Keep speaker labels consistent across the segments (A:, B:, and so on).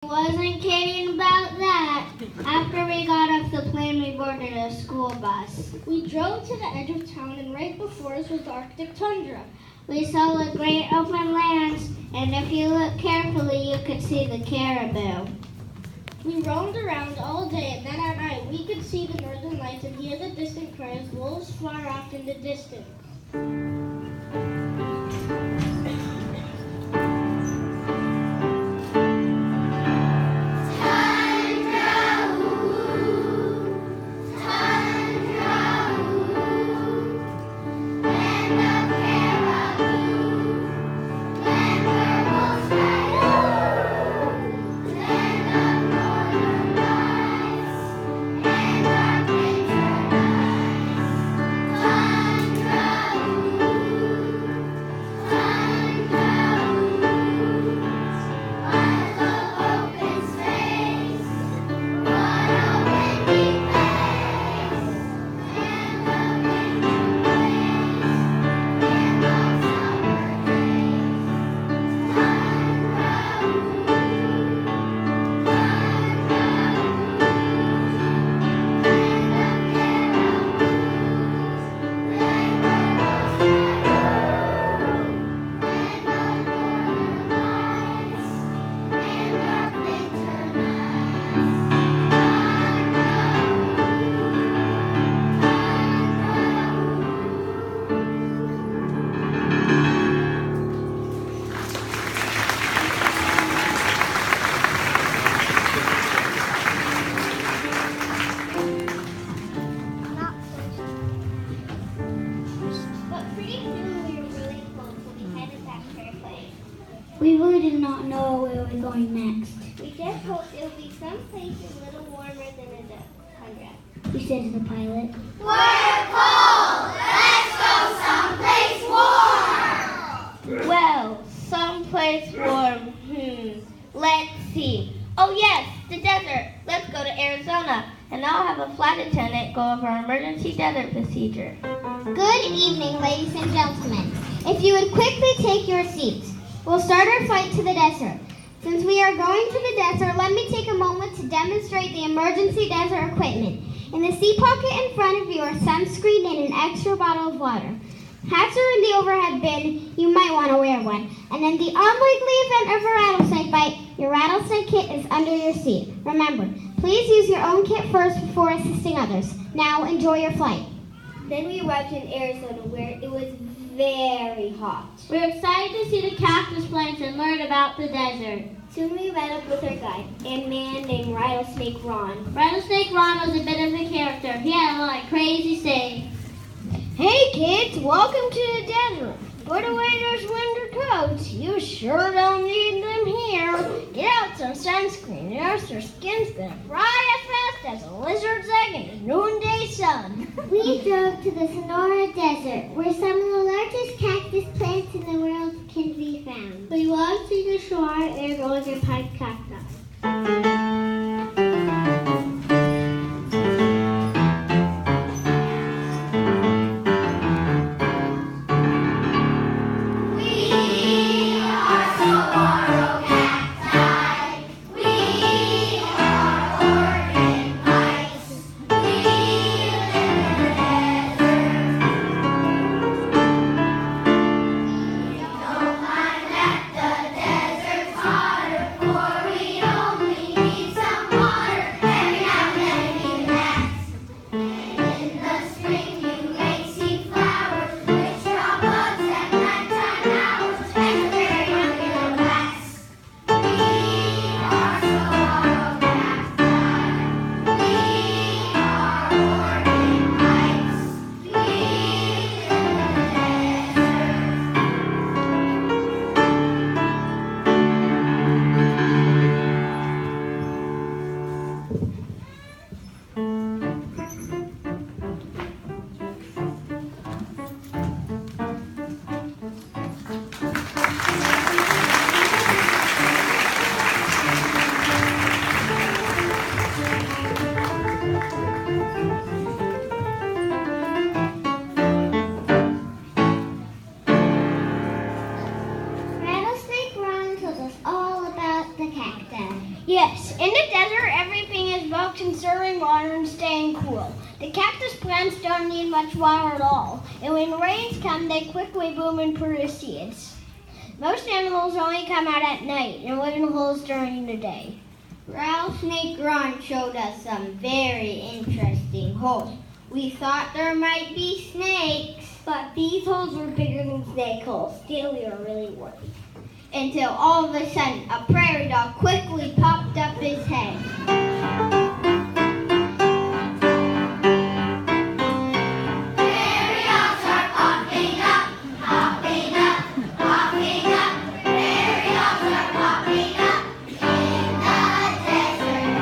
A: Wasn't kidding about that. After we got off the plane, we boarded a school bus.
B: We drove to the edge of town, and right before us was the Arctic tundra.
A: We saw the great open lands, and if you look carefully, you could see the caribou.
B: We roamed around all day, and then at night we could see the northern lights and hear the distant cry of wolves far off in the distance.
A: We really did not know where we were going next.
B: We just hoped it would be someplace a little warmer than the tundra.
A: We said to the pilot,
C: "We're cold! Let's go someplace warm!"
B: Well, someplace warm. Let's see. Oh yes, the desert. Let's go to Arizona. And I'll have a flight attendant go over our emergency desert procedure.
D: Good evening, ladies and gentlemen. If you would quickly take your seats, we'll start our flight to the desert. Since we are going to the desert, let me take a moment to demonstrate the emergency desert equipment. In the seat pocket in front of you are sunscreen and an extra bottle of water. Hats are in the overhead bin. You might want to wear one. And in the unlikely event of a rattlesnake bite, your rattlesnake kit is under your seat. Remember, please use your own kit first before assisting others. Now, enjoy your flight.
B: Then we arrived in Arizona, where it was very hot.
A: We were excited to see the cactus plants and learn about the desert.
B: Soon we met up with our guide, a man named Rattlesnake Ron.
A: Rattlesnake Ron was a bit of a character. He had a lot of crazy sayings.
D: Hey kids, welcome to the desert. Put away those winter coats. You sure don't need them here. Get out some sunscreen, or else your skin's gonna fry as fast as a lizard's egg in the noonday sun.
A: We drove to the Sonora Desert, where some of the largest cactus plants in the world can be found.
B: We walked to the shore and rode in pine cacti.
C: Don't mind that the desert's hotter, for we only need
D: Yes, in the desert, everything is about conserving water and staying cool. The cactus plants don't need much water at all, and when rains come, they quickly bloom and produce seeds. Most animals only come out at night and live in holes during the day.
E: Rattlesnake Ron showed us some very interesting holes. We thought there might be snakes,
D: But these holes were bigger than snake holes. Still, we were really worried.
E: until all of a sudden a prairie dog quickly popped up his head.
C: Prairie dogs are popping up, popping up, popping up. Prairie dogs are popping up in the desert.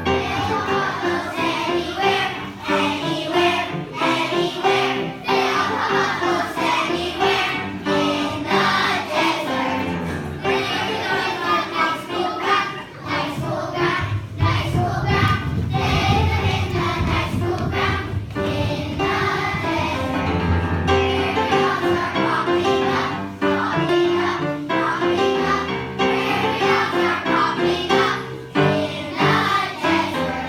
C: They'll come us anywhere, anywhere, anywhere. They'll come us anywhere in the desert. Prairie dogs are nice cool ground, nice cool ground, nice cool ground. They live in the nice cool ground in the desert. Prairie dogs are popping up, popping up, popping up. Prairie dogs are popping up in the desert.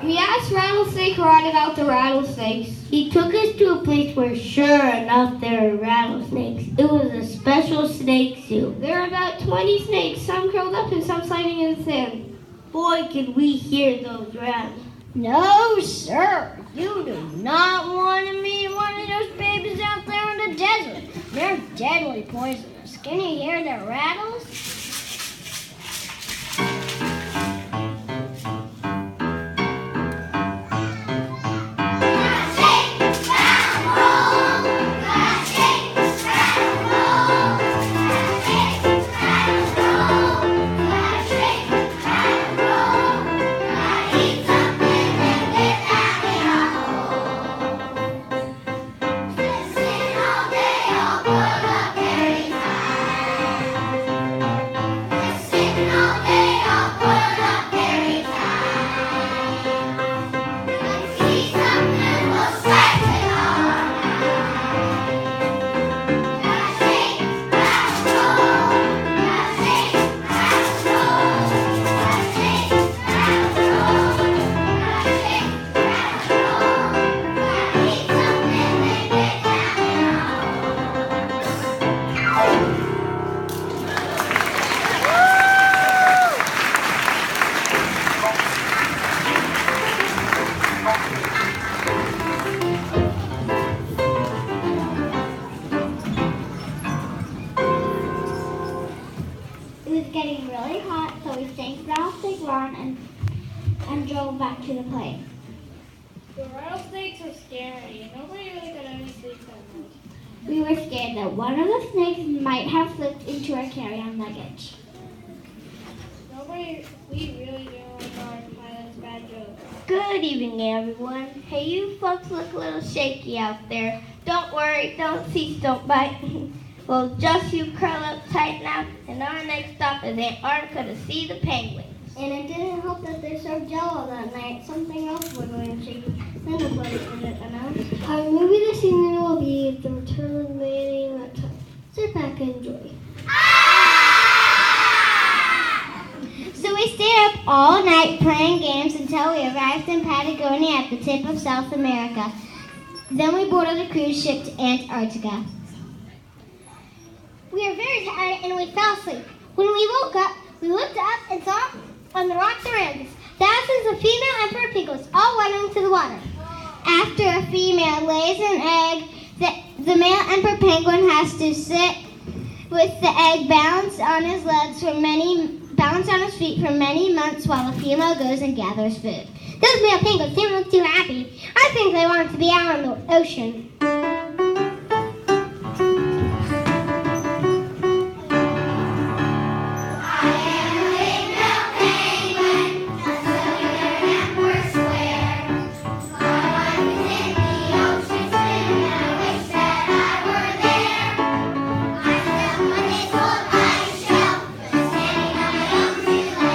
D: We asked Rattlesnake Ron about the rattlesnakes.
B: He took us to a place where sure enough there were rattlesnakes. It was a special snake zoo.
D: There were about 20 snakes, some curled up and some sliding in the sand.
B: Boy, could we hear those rattle.
D: No, sir. You do not want to meet one of those babies out there in the desert. They're deadly poisonous. Can you hear the rattles?
C: Shake, rattle, roll. Shake, rattle, roll. Shake, rattle, roll. Shake, rattle, roll. Eat something and get down in a hole. Sitting all day, all put up very tight. Sitting all day, all put up very tight. See something, we'll scratch it all night. Gotta shake, rattle, roll. Gotta shake, rattle, roll. Gotta shake, rattle, roll. Gotta shake, rattle, roll. Gotta eat something, then get down in a hole.
A: It was getting really hot, so we thanked Rattlesnake Ron and drove back to the plane.
F: The rattlesnakes are scary. Nobody really could ever sleep that night.
A: We were scared that one of the snakes might have slipped into our carry-on luggage.
F: We really don't like our pilot's bad jokes.
B: Good evening, everyone. Hey, you folks look a little shaky out there. Don't worry, don't cease, don't bite. Well, just you curl up tight now, and our next stop is Antarctica to see the penguins.
A: And it didn't help that they served Jello that night. Something else was going to shaky. Then the plane didn't announce. Our movie this evening will be The Return of the Man Reptile. Sit back and enjoy.
D: So we stayed up all night playing games until we arrived in Patagonia at the tip of South America. Then we boarded a cruise ship to Antarctica. We were very tired and we fell asleep. When we woke up, we looked up and saw on the rocks around us thousands of female emperor penguins all running into the water. After a female lays an egg, the male emperor penguin has to sit with the egg balanced on his feet for many months while the female goes and gathers food. Those male penguins didn't look too happy. I think they wanted to be out on the ocean.
C: Standing on my own two legs.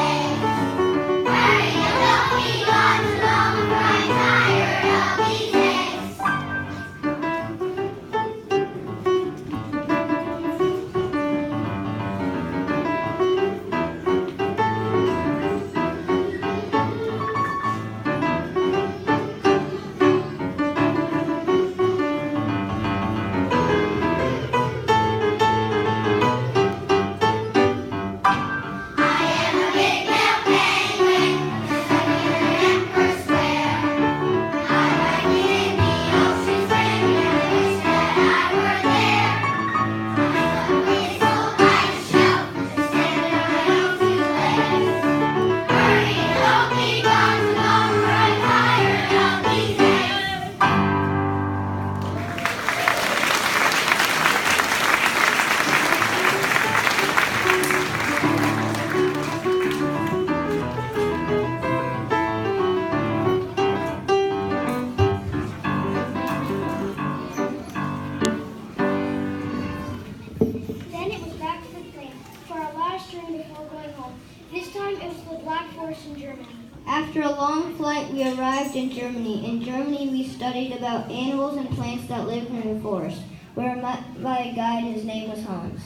F: Black Forest in Germany.
E: After a long flight, we arrived in Germany. In Germany, we studied about animals and plants that live in the forest. We were met by a guide. His name was Hans.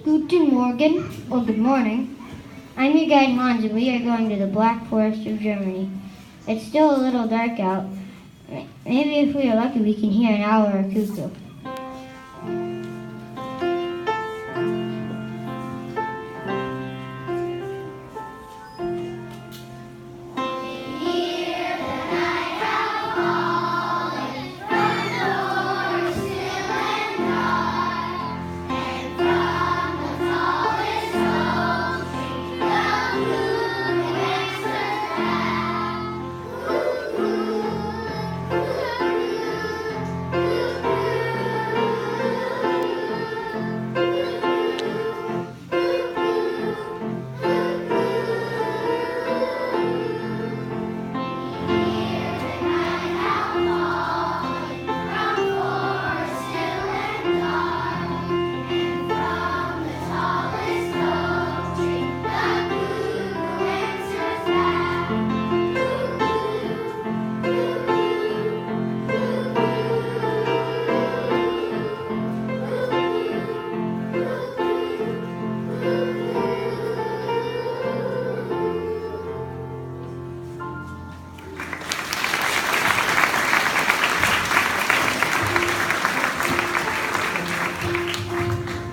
G: Guten Morgen, or good morning. I'm your guide Hans, and we are going to the Black Forest of Germany. It's still a little dark out. Maybe if we are lucky, we can hear an owl or a cuckoo.